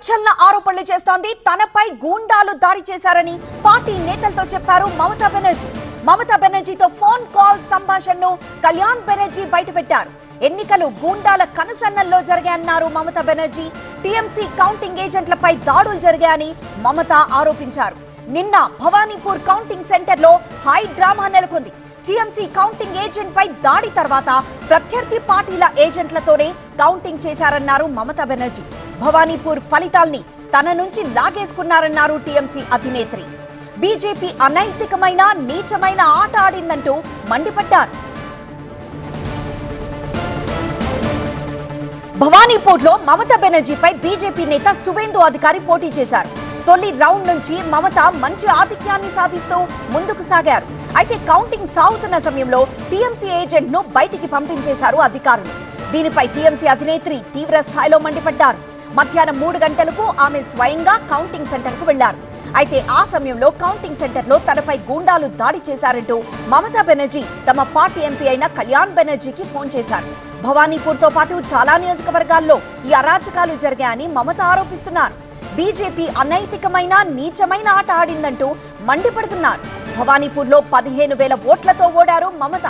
సంచలన ఆరోపణలు చేస్తోంది. తనపై గూండాలు దాడి చేశారని పార్టీ నేతలతో చెప్పారు మమతా బెనర్జీ. మమతా బెనర్జీతో ఫోన్ కాల్ సంభాషణను కళ్యాణ్ బెనర్జీ బయటపెట్టారు. ఎన్నికలు గూండాల కనుసన్నల్లో జరిగాయన్నారు మమతా బెనర్జీ. టీఎంసీ కౌంటింగ్ ఏజెంట్లపై దాడులు జరిగాయని మమతా ఆరోపించారు. నిన్న భవానీపూర్ కౌంటింగ్ సెంటర్ లో హై డ్రామా నెలకొంది. టీఎంసీ కౌంటింగ్ ఏజెంట్ పై దాడి తర్వాత ప్రత్యర్థి పార్టీల ఏజెంట్లతోనే కౌంటింగ్ చేశారన్నారు మమతా బెనర్జీ. భవానీపూర్ ఫలితాల్ని తన నుంచి లాగేసుకున్నారన్నారు టీఎంసీ అధినేత్రి. బీజేపీ అనైతికమైన నీచమైన ఆట ఆడిందంటూ మండిపడ్డారు. భవానీపూర్ లో మమతా బెనర్జీపై బీజేపీ నేత సువేందు అధికారి పోటీ చేశారు. తొలి రౌండ్ నుంచి మమత మంచి ఆధిక్యాన్ని సాధిస్తూ ముందుకు సాగారు. అయితే కౌంటింగ్ సాగుతున్న సమయంలో టీఎంసీ ఏజెంట్ ను బయటికి పంపించేశారు అధికారులు. దీనిపై టీఎంసీ అధినేత్రి తీవ్ర స్థాయిలో మండిపడ్డారు. మధ్యాహ్నం 3 గంటలకు ఆమె స్వయంగా కౌంటింగ్ సెంటర్ కు వెళ్లారు. అయితే ఆ సమయంలో కౌంటింగ్ సెంటర్ లో తనపై గూండాలు దాడి చేశారంటూ మమతా బెనర్జీ తమ పార్టీ ఎంపీ అయిన కళ్యాణ్ బెనర్జీకి ఫోన్ చేశారు. భవానీపూర్ తో పాటు చాలా నియోజకవర్గాల్లో ఈ అరాచకాలు జరిగాయని మమత ఆరోపిస్తున్నారు. బీజేపీ అనైతికమైన నీచమైన ఆట ఆడిందంటూ మండిపడుతున్నారు. భవానీపూర్ లో 15,000 ఓట్లతో ఓడారు మమత.